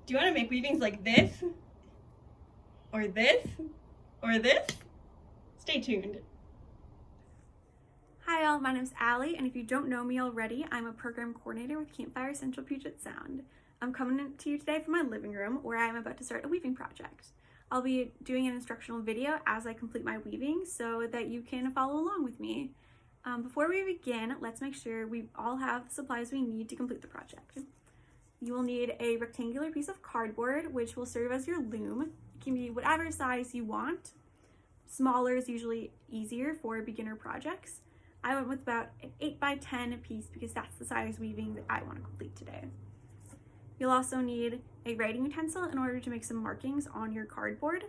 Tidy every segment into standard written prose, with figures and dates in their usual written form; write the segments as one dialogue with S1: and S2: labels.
S1: Do you want to make weavings like this? Or this? Or this? Stay tuned.
S2: Hi all, my name's Allie, and if you don't know me already, I'm a program coordinator with Campfire Central Puget Sound. I'm coming to you today from my living room where I'm about to start a weaving project. I'll be doing an instructional video as I complete my weaving so that you can follow along with me. Before we begin, let's make sure we all have the supplies we need to complete the project. You will need a rectangular piece of cardboard, which will serve as your loom. It can be whatever size you want. Smaller is usually easier for beginner projects. I went with about an 8x10 piece because that's the size weaving that I want to complete today. You'll also need a writing utensil in order to make some markings on your cardboard.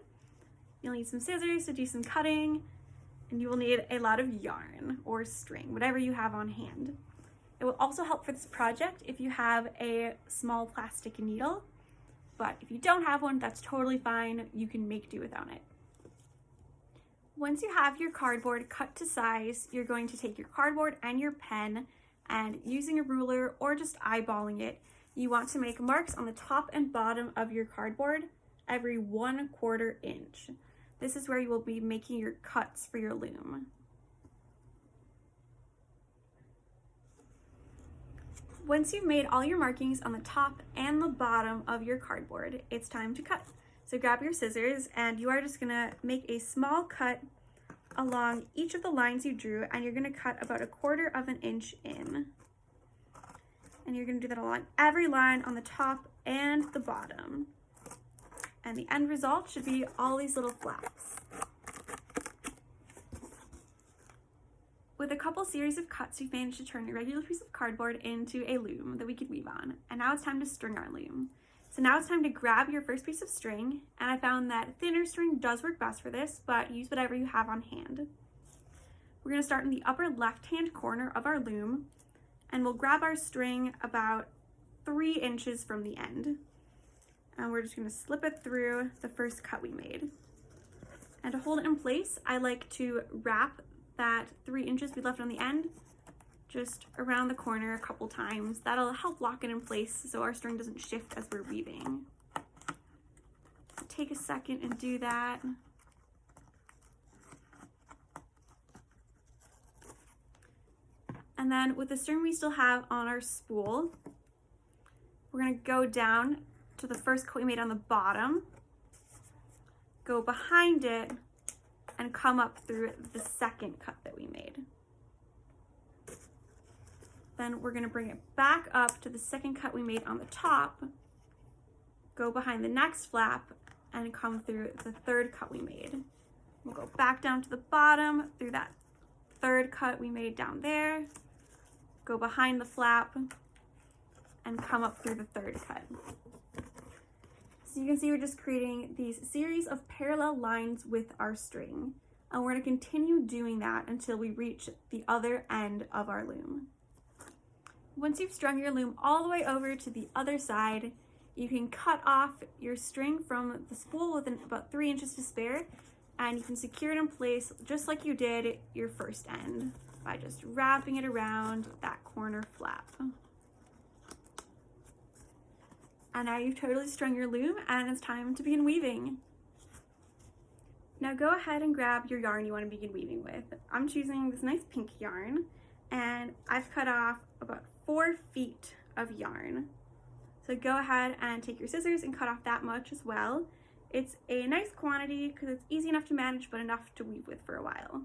S2: You'll need some scissors to do some cutting, and you will need a lot of yarn or string, whatever you have on hand. It will also help for this project if you have a small plastic needle, but if you don't have one, that's totally fine. You can make do without it. Once you have your cardboard cut to size, you're going to take your cardboard and your pen, and using a ruler or just eyeballing it, you want to make marks on the top and bottom of your cardboard every 1/4 inch. This is where you will be making your cuts for your loom. Once you've made all your markings on the top and the bottom of your cardboard, it's time to cut. So grab your scissors and you are just gonna make a small cut along each of the lines you drew, and you're gonna cut about 1/4 inch in. And you're gonna do that along every line on the top and the bottom. And the end result should be all these little flaps. With a couple series of cuts, we've managed to turn a regular piece of cardboard into a loom that we could weave on. And now it's time to string our loom. So now it's time to grab your first piece of string, and I found that thinner string does work best for this, but use whatever you have on hand. We're gonna start in the upper left-hand corner of our loom, and we'll grab our string about 3 inches from the end. And we're just gonna slip it through the first cut we made. And to hold it in place, I like to wrap that 3 inches we left on the end just around the corner a couple times. That'll help lock it in place so our string doesn't shift as we're weaving. Take a second and do that. And then with the string we still have on our spool, we're gonna go down to the first cut we made on the bottom, go behind it, and come up through the second cut that we made. Then we're gonna bring it back up to the second cut we made on the top, go behind the next flap, and come through the third cut we made. We'll go back down to the bottom through that third cut we made down there, go behind the flap, and come up through the third cut. So you can see we're just creating these series of parallel lines with our string. And we're gonna continue doing that until we reach the other end of our loom. Once you've strung your loom all the way over to the other side, you can cut off your string from the spool with about 3 inches to spare, and you can secure it in place just like you did your first end by just wrapping it around that corner flap. And now you've totally strung your loom, and it's time to begin weaving. Now go ahead and grab your yarn you want to begin weaving with. I'm choosing this nice pink yarn, and I've cut off about 4 feet of yarn. So go ahead and take your scissors and cut off that much as well. It's a nice quantity because it's easy enough to manage, but enough to weave with for a while.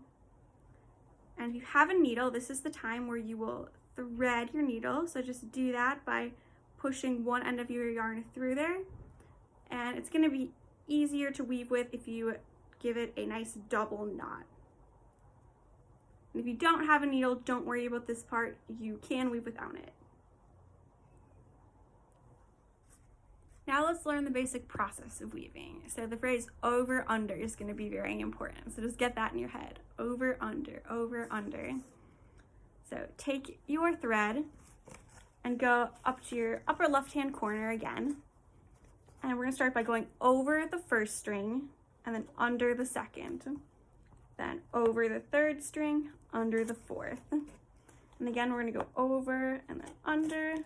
S2: And if you have a needle, this is the time where you will thread your needle. So just do that by pushing one end of your yarn through there, and it's going to be easier to weave with if you give it a nice double knot. And if you don't have a needle, don't worry about this part. You can weave without it. Now let's learn the basic process of weaving. So the phrase over under is going to be very important. So just get that in your head. Over under, over under. So take your thread and go up to your upper left-hand corner again. And we're gonna start by going over the first string and then under the second. Then over the third string, under the fourth. And again, we're gonna go over and then under,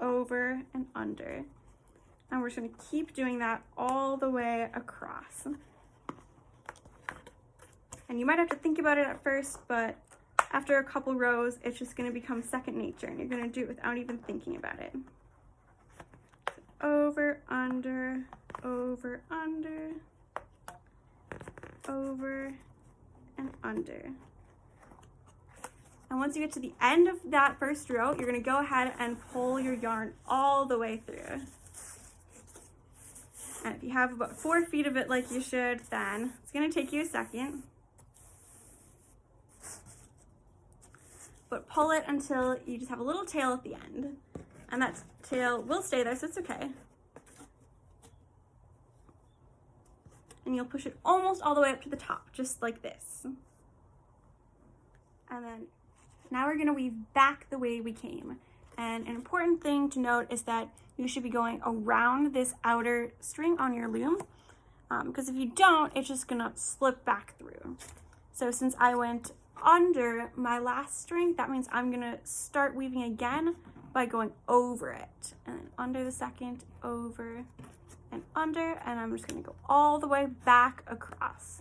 S2: over and under. And we're just gonna keep doing that all the way across. And you might have to think about it at first, but after a couple rows, it's just gonna become second nature and you're gonna do it without even thinking about it. So over, under, over, under, over, and under. And once you get to the end of that first row, you're gonna go ahead and pull your yarn all the way through. And if you have about 4 feet of it like you should, then it's gonna take you a second. But pull it until you just have a little tail at the end. And that tail will stay there, so it's okay. And you'll push it almost all the way up to the top, just like this. And then now we're gonna weave back the way we came. And an important thing to note is that you should be going around this outer string on your loom, because if you don't, it's just gonna slip back through. So since I went under my last string, that means I'm gonna start weaving again by going over it. And then under the second, over and under, and I'm just gonna go all the way back across.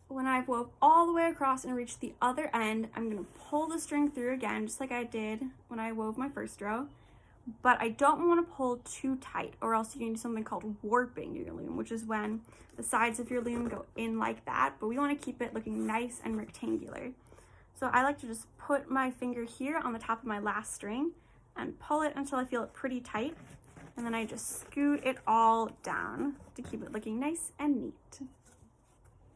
S2: When I've wove all the way across and reached the other end, I'm gonna pull the string through again, just like I did when I wove my first row. But I don't want to pull too tight, or else you can do something called warping your loom, which is when the sides of your loom go in like that, but we want to keep it looking nice and rectangular. So I like to just put my finger here on the top of my last string and pull it until I feel it pretty tight, and then I just scoot it all down to keep it looking nice and neat.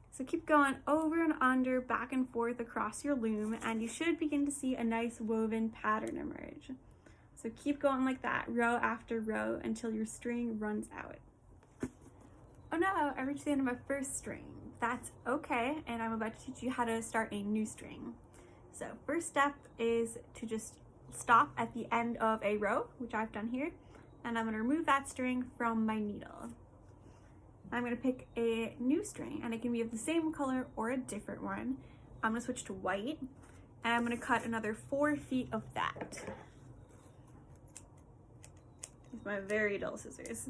S2: So keep going over and under, back and forth across your loom, and you should begin to see a nice woven pattern emerge. So keep going like that, row after row, until your string runs out. Oh no, I reached the end of my first string. That's okay, and I'm about to teach you how to start a new string. So first step is to just stop at the end of a row, which I've done here, and I'm gonna remove that string from my needle. I'm gonna pick a new string, and it can be of the same color or a different one. I'm gonna switch to white, and I'm gonna cut another 4 feet of that. With my very dull scissors.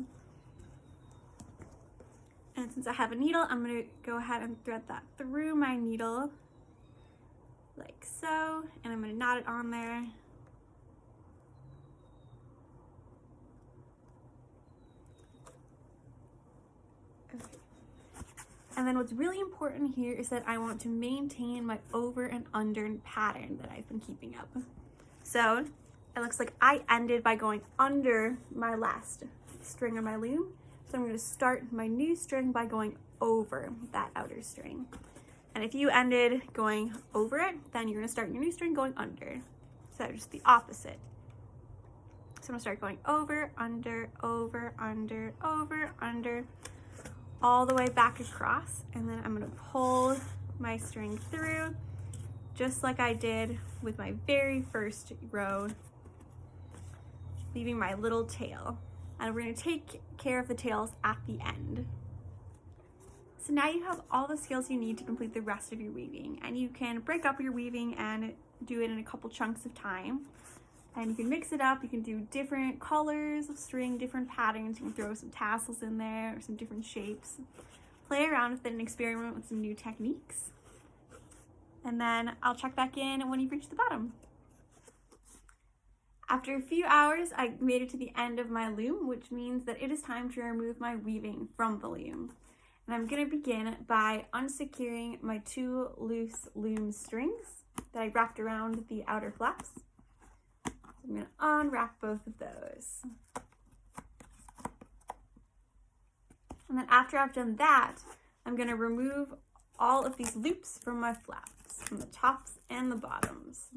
S2: And since I have a needle, I'm gonna go ahead and thread that through my needle like so, and I'm gonna knot it on there. Okay. And then what's really important here is that I want to maintain my over and under pattern that I've been keeping up. So it looks like I ended by going under my last string on my loom. So I'm going to start my new string by going over that outer string. And if you ended going over it, then you're going to start your new string going under. So just the opposite. So I'm going to start going over, under, over, under, over, under, all the way back across. And then I'm going to pull my string through just like I did with my very first row, leaving my little tail. And we're going to take care of the tails at the end. So now you have all the skills you need to complete the rest of your weaving, and you can break up your weaving and do it in a couple chunks of time. And you can mix it up, you can do different colors of string, different patterns, you can throw some tassels in there or some different shapes. Play around with it and experiment with some new techniques. And then I'll check back in when you've reached the bottom. After a few hours, I made it to the end of my loom, which means that it is time to remove my weaving from the loom. And I'm going to begin by unsecuring my 2 loose loom strings that I wrapped around the outer flaps. So I'm going to unwrap both of those. And then after I've done that, I'm going to remove all of these loops from my flaps, from the tops and the bottoms.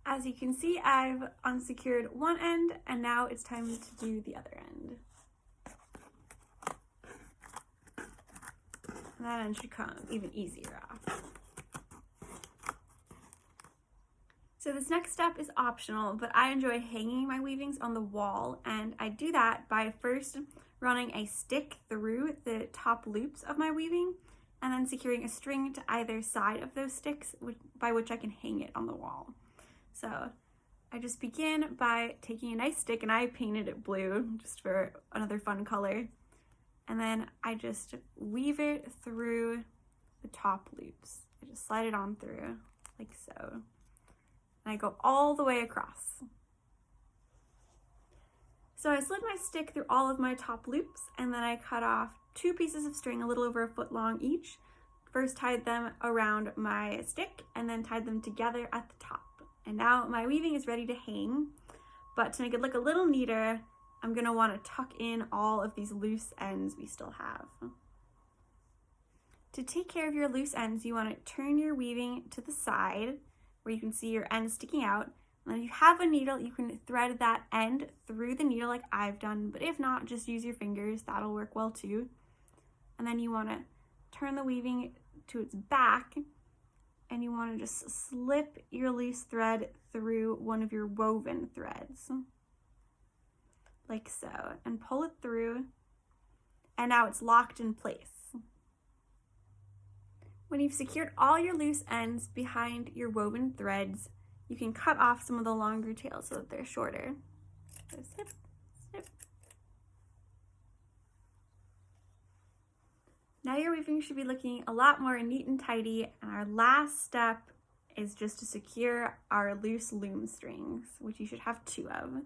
S2: As you can see, I've unsecured one end, and now it's time to do the other end. And that end should come even easier off. So this next step is optional, but I enjoy hanging my weavings on the wall, and I do that by first running a stick through the top loops of my weaving, and then securing a string to either side of those sticks by which I can hang it on the wall. So I just begin by taking a nice stick, and I painted it blue just for another fun color. And then I just weave it through the top loops. I just slide it on through like so. And I go all the way across. So I slid my stick through all of my top loops, and then I cut off 2 pieces of string a little over a foot long each. First tied them around my stick and then tied them together at the top. And now my weaving is ready to hang, but to make it look a little neater, I'm gonna wanna tuck in all of these loose ends we still have. To take care of your loose ends, you wanna turn your weaving to the side where you can see your end sticking out. And then if you have a needle, you can thread that end through the needle like I've done, but if not, just use your fingers, that'll work well too. And then you wanna turn the weaving to its back, and you wanna just slip your loose thread through one of your woven threads, like so, and pull it through, and now it's locked in place. When you've secured all your loose ends behind your woven threads, you can cut off some of the longer tails so that they're shorter. So snip, snip. Now your weaving should be looking a lot more neat and tidy, and our last step is just to secure our loose loom strings, which you should have 2 of.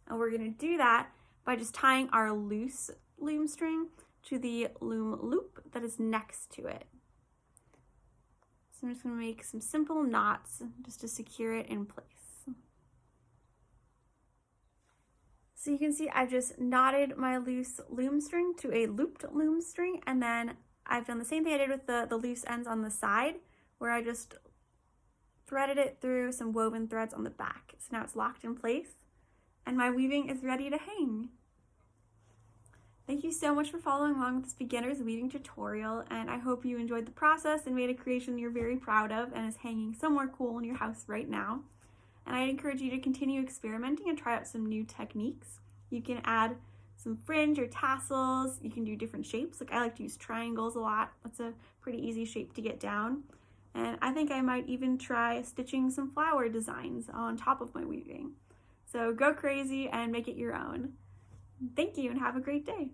S2: And we're gonna do that by just tying our loose loom string to the loom loop that is next to it. So I'm just gonna make some simple knots just to secure it in place. So you can see I just knotted my loose loom string to a looped loom string, and then I've done the same thing I did with the loose ends on the side, where I just threaded it through some woven threads on the back. So now it's locked in place, and my weaving is ready to hang. Thank you so much for following along with this beginner's weaving tutorial, and I hope you enjoyed the process and made a creation you're very proud of and is hanging somewhere cool in your house right now. And I encourage you to continue experimenting and try out some new techniques. You can add some fringe or tassels. You can do different shapes. Like I like to use triangles a lot. That's a pretty easy shape to get down. And I think I might even try stitching some flower designs on top of my weaving. So go crazy and make it your own. Thank you and have a great day.